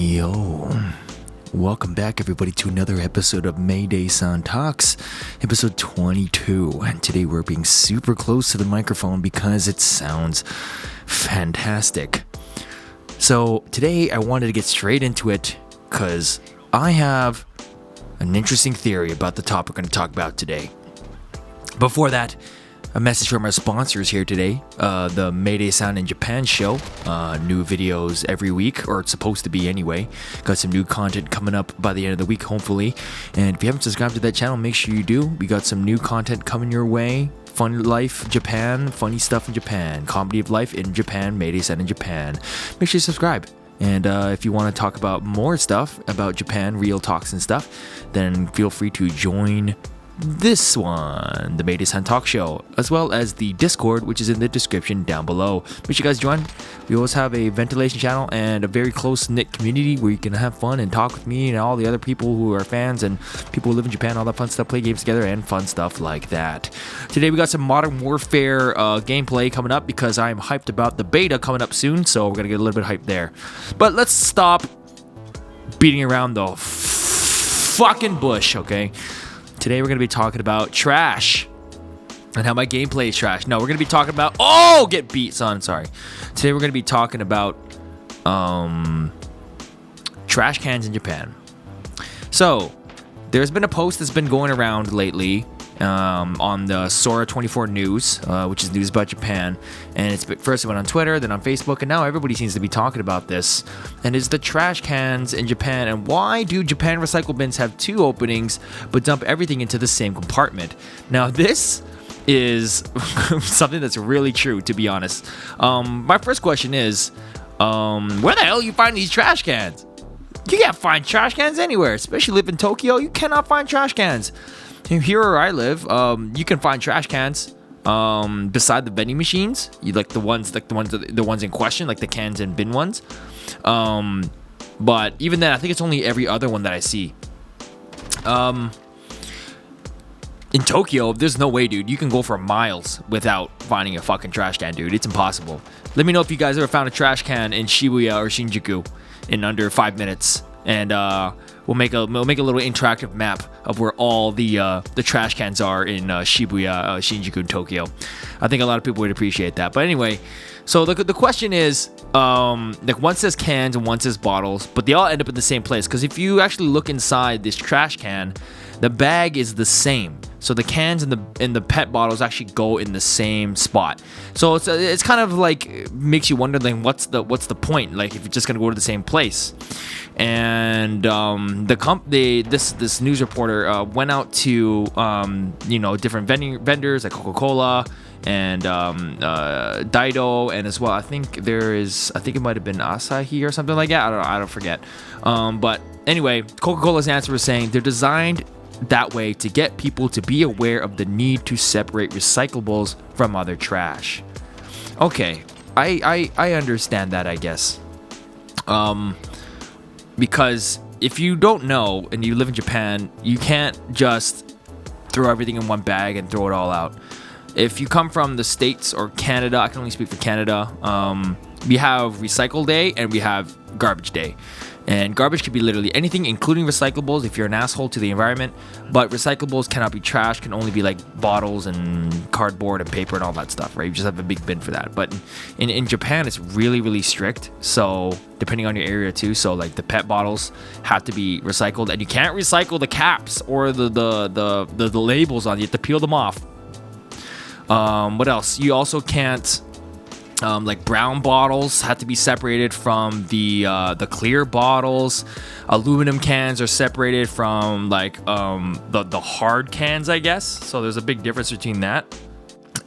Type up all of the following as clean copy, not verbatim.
Yo, welcome back everybody to another episode of Maydaysan Talks, episode 22, and today we're being super close to the microphone because it sounds fantastic. So today I wanted to get straight into it because I have an interesting theory about the topic we're going to talk about today. Before that, a message from our sponsors here today, the Maydaysan in Japan show. New videos every week, or it's supposed to be anyway. Got some new content coming up by the end of the week, hopefully. And if you haven't subscribed to that channel, make sure you do. We got some new content coming your way. Fun life Japan, funny stuff in Japan, comedy of life in Japan, Maydaysan in Japan. Make sure you subscribe. And if you want to talk about more stuff about Japan, real talks and stuff, then feel free to join this one, the Maydaysan Talk Show, as well as the Discord, which is in the description down below. Make sure you guys join. We always have a ventilation channel and a very close-knit community where you can have fun and talk with me and all the other people who are fans and people who live in Japan, all that fun stuff, play games together and fun stuff like that. Today we got some Modern Warfare gameplay coming up because I'm hyped about the beta coming up soon, so we're gonna get a little bit hyped there. But let's stop beating around the fucking bush, okay? Today we're going to be talking about trash and how my gameplay is trash. No, we're going to be talking about... Oh, get beat, son. Sorry. Today we're going to be talking about trash cans in Japan. So, there's been a post that's been going around lately on the Sora 24 News, which is news about Japan. And it's first it went on Twitter, then on Facebook, and now everybody seems to be talking about this. And it's the trash cans in Japan, and why do Japan recycle bins have two openings but dump everything into the same compartment? Now this is something that's really true, to be honest. My first question is, where the hell you find these trash cans? You can't find trash cans anywhere, especially live in Tokyo. You cannot find trash cans. Here where I live, you can find trash cans beside the vending machines. You like the ones in question, like the cans and bin ones. But even then, I think it's only every other one that I see. In Tokyo, there's no way, dude. You can go for miles without finding a fucking trash can, dude. It's impossible. Let me know if you guys ever found a trash can in Shibuya or Shinjuku in under 5 minutes, and we'll make a little interactive map of where all the trash cans are in Shibuya, Shinjuku, and Tokyo. I think a lot of people would appreciate that. But anyway, so the question is, like one says cans and one says bottles, but they all end up in the same place. Because if you actually look inside this trash can, the bag is the same. So the cans and the PET bottles actually go in the same spot. So it's kind of like makes you wonder, like, what's the point? Like, if you're just gonna go to the same place. And this news reporter went out to different vendors like Coca-Cola and Daido, and as well I think it might have been Asahi or something like that. I don't forget. But anyway, Coca-Cola's answer was saying they're designed that way to get people to be aware of the need to separate recyclables from other trash. Okay, I understand that, I guess. Because if you don't know and you live in Japan, you can't just throw everything in one bag and throw it all out. If you come from the States or Canada, I can only speak for Canada, we have recycle day and we have garbage day. And garbage could be literally anything, including recyclables if you're an asshole to the environment. But recyclables cannot be trash, can only be like bottles and cardboard and paper and all that stuff, right? You just have a big bin for that. But in Japan, it's really, really strict. So depending on your area too. So like the PET bottles have to be recycled, and you can't recycle the caps or the labels on. You have to peel them off. What else? You also can't. Like brown bottles have to be separated from the clear bottles. Aluminum cans are separated from like the hard cans, I guess. So there's a big difference between that.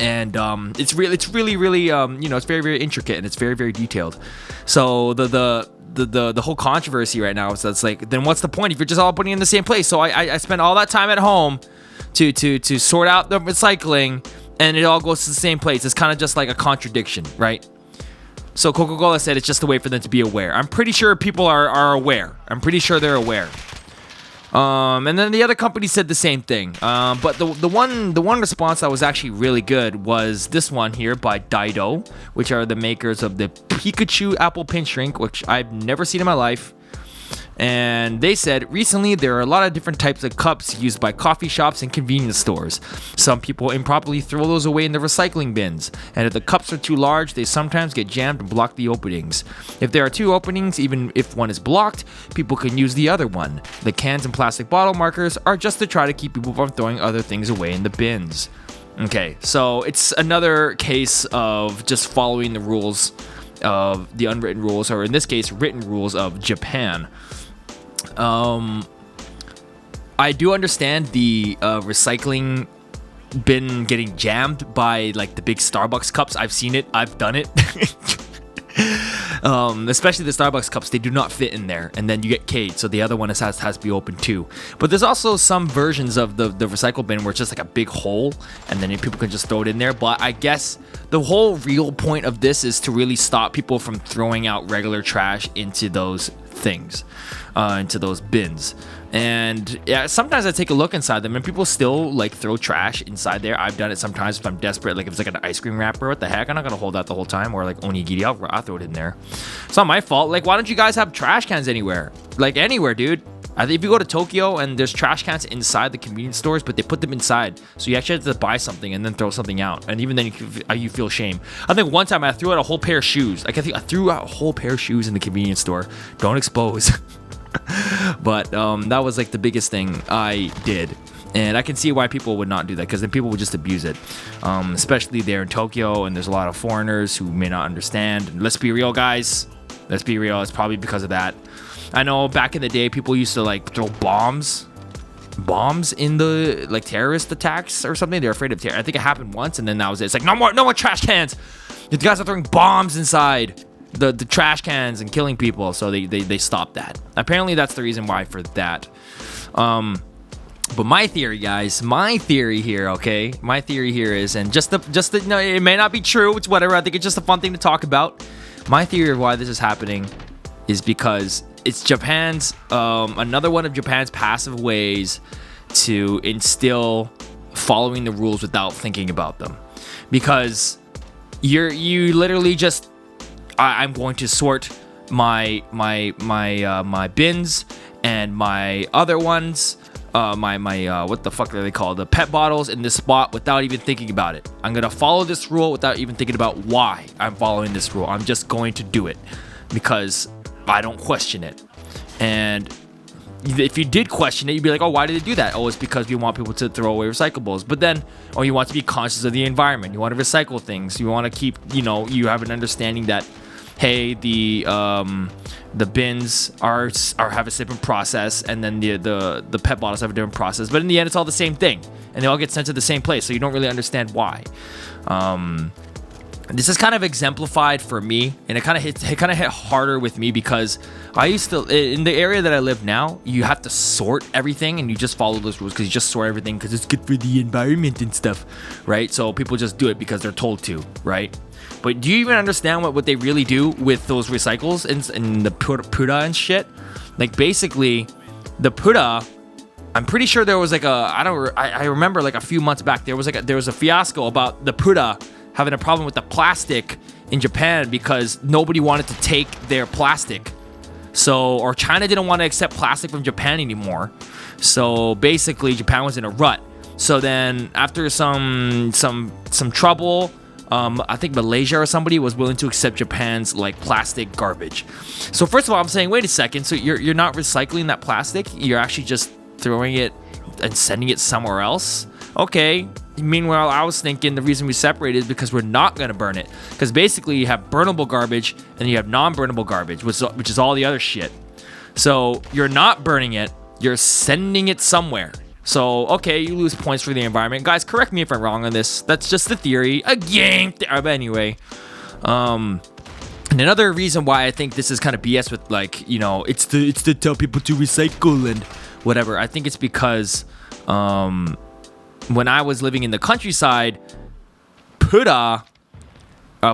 And it's really it's very, very intricate, and it's very, very detailed. So the whole controversy right now is that's like, then what's the point if you're just all putting it in the same place? So I spent all that time at home to sort out the recycling, and it all goes to the same place. It's kind of just like a contradiction, right? So Coca-Cola said it's just a way for them to be aware. I'm pretty sure people are aware. I'm pretty sure they're aware. And then the other company said the same thing. But the one response that was actually really good was this one here by Daido, which are the makers of the Pikachu Apple Pinch Drink, which I've never seen in my life. And they said, recently there are a lot of different types of cups used by coffee shops and convenience stores. Some people improperly throw those away in the recycling bins, and if the cups are too large, they sometimes get jammed and block the openings. If there are two openings, even if one is blocked, people can use the other one. The cans and plastic bottle markers are just to try to keep people from throwing other things away in the bins. Okay, so it's another case of just following the rules of the unwritten rules, or in this case, written rules of Japan. I do understand the recycling bin getting jammed by like the big Starbucks cups. I've seen it. I've done it. Especially the Starbucks cups, they do not fit in there, and then you get K'd, so the other one has to be open too. But there's also some versions of the recycle bin where it's just like a big hole, and then people can just throw it in there. But I guess the whole real point of this is to really stop people from throwing out regular trash into those things, into those bins. And yeah, sometimes I take a look inside them and people still like throw trash inside there. I've done it sometimes if I'm desperate, like if it's like an ice cream wrapper, what the heck, I'm not gonna hold that the whole time, or like onigiri, I'll throw it in there. It's not my fault. Like, why don't you guys have trash cans anywhere? Like anywhere, dude. I think if you go to Tokyo and there's trash cans inside the convenience stores, but they put them inside, so you actually have to buy something and then throw something out, and even then you feel shame. I think one time I threw out a whole pair of shoes. Like I think I threw out a whole pair of shoes in the convenience store. Don't expose. But that was like the biggest thing I did, and I can see why people would not do that, because then people would just abuse it, especially there in Tokyo, and there's a lot of foreigners who may not understand. And let's be real, guys. Let's be real. It's probably because of that. I know back in the day, people used to like throw bombs in the like terrorist attacks or something. They're afraid of terror. I think it happened once, and then that was it. It's like no more trash cans. You guys are throwing bombs inside the trash cans and killing people, so they stopped that. Apparently that's the reason why for that. But my theory, guys, my theory here is, and just the no, it may not be true, it's whatever, I think it's just a fun thing to talk about. My theory of why this is happening is because it's Japan's another one of Japan's passive ways to instill following the rules without thinking about them. Because you literally just, I'm going to sort my bins and my other ones, what the fuck are they called? The pet bottles in this spot without even thinking about it. I'm gonna follow this rule without even thinking about why I'm following this rule. I'm just going to do it because I don't question it. And if you did question it, you'd be like, oh, why did they do that? Oh, it's because we want people to throw away recyclables. But then, oh, you want to be conscious of the environment. You want to recycle things. You want to keep, you have an understanding that, hey, the bins are have a different process, and then the pet bottles have a different process. But in the end, it's all the same thing, and they all get sent to the same place. So you don't really understand why. This is kind of exemplified for me, and it kind of hit harder with me because I used to, in the area that I live now, you have to sort everything, and you just follow those rules because you just sort everything because it's good for the environment and stuff, right? So people just do it because they're told to, right? But do you even understand what they really do with those recycles and the pura and shit? Like basically, the pura, I'm pretty sure there was like I remember like a few months back there was a fiasco about the pura having a problem with the plastic in Japan because nobody wanted to take their plastic. So, or China didn't want to accept plastic from Japan anymore. So basically Japan was in a rut. So then after some trouble, I think Malaysia or somebody was willing to accept Japan's like plastic garbage. So first of all, I'm saying, wait a second. So you're not recycling that plastic. You're actually just throwing it and sending it somewhere else. Okay. Meanwhile, I was thinking the reason we separated is because we're not going to burn it. Because basically you have burnable garbage and you have non-burnable garbage, which is all the other shit. So you're not burning it. You're sending it somewhere. So, okay, you lose points for the environment. Guys, correct me if I'm wrong on this. That's just the theory. Again. But anyway. And another reason why I think this is kind of BS with like, it's to tell people to recycle and whatever. I think it's because when I was living in the countryside, pura,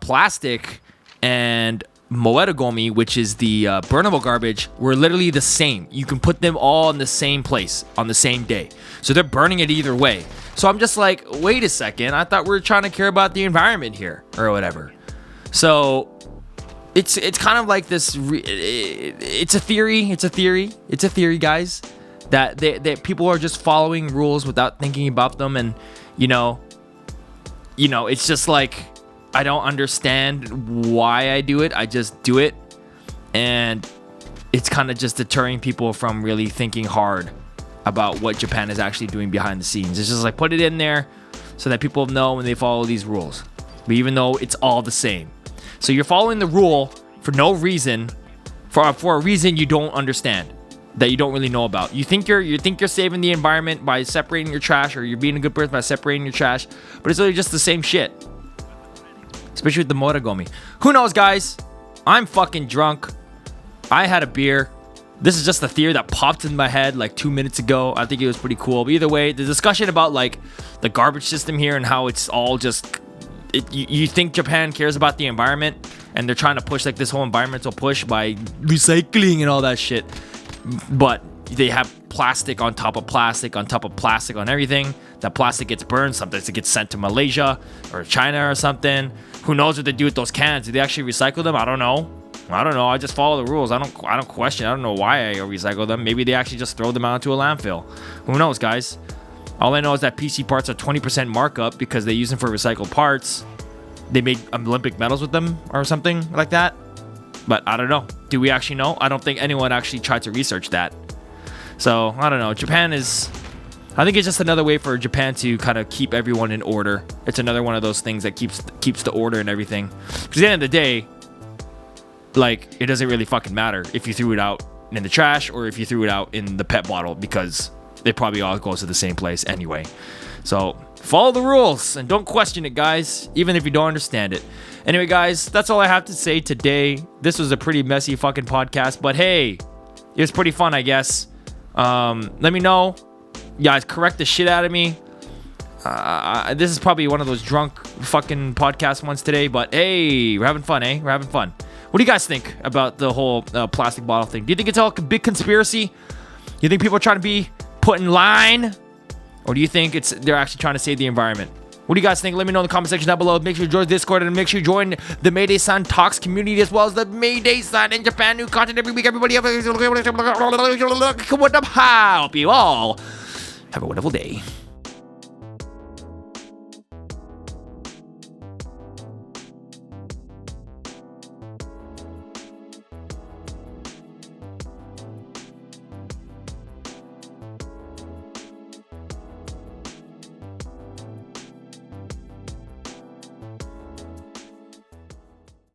plastic, and moedagomi, which is the burnable garbage, were literally the same. You can put them all in the same place on the same day. So they're burning it either way. So I'm just like, wait a second. I thought we were trying to care about the environment here or whatever. So it's kind of like this. It's a theory, guys. That people are just following rules without thinking about them, and it's just like I don't understand why I do it. I just do it, and it's kind of just deterring people from really thinking hard about what Japan is actually doing behind the scenes. It's just like put it in there so that people know when they follow these rules. But even though it's all the same. So you're following the rule for no reason, for a reason you don't understand, that you don't really know about. You think you're saving the environment by separating your trash, or you're being a good person by separating your trash, but it's really just the same shit. Especially with the Motogomi. Who knows, guys? I'm fucking drunk. I had a beer. This is just a theory that popped in my head like 2 minutes ago. I think it was pretty cool. But either way, the discussion about like the garbage system here and how it's all just... You think Japan cares about the environment, and they're trying to push like this whole environmental push by recycling and all that shit. But they have plastic on top of plastic on top of plastic on everything. That plastic gets burned. Sometimes it gets sent to Malaysia or China or something. Who knows what they do with those cans? Do they actually recycle them? I don't know. I just follow the rules. I don't question. I don't know why I recycle them. Maybe they actually just throw them out into a landfill. Who knows, guys? All I know is that PC parts are 20% markup because they use them for recycled parts. They make Olympic medals with them or something like that. But I don't know. Do we actually know? I don't think anyone actually tried to research that. So, I don't know. I think it's just another way for Japan to kind of keep everyone in order. It's another one of those things that keeps the order and everything. Because at the end of the day, like, it doesn't really fucking matter if you threw it out in the trash or if you threw it out in the pet bottle, because it probably all goes to the same place anyway. So follow the rules and don't question it, guys, even if you don't understand it. Anyway, guys, that's all I have to say today. This was a pretty messy fucking podcast, but hey, it was pretty fun, I guess. Let me know. You guys correct the shit out of me. This is probably one of those drunk fucking podcast ones today, but hey, we're having fun, eh? We're having fun. What do you guys think about the whole plastic bottle thing? Do you think it's all a big conspiracy? You think people are trying to be put in line? Or do you think they're actually trying to save the environment? What do you guys think? Let me know in the comment section down below. Make sure you join Discord and make sure you join the Maydaysan Talks community, as well as the Maydaysan in Japan. New content every week. Everybody, hope you all have a wonderful day.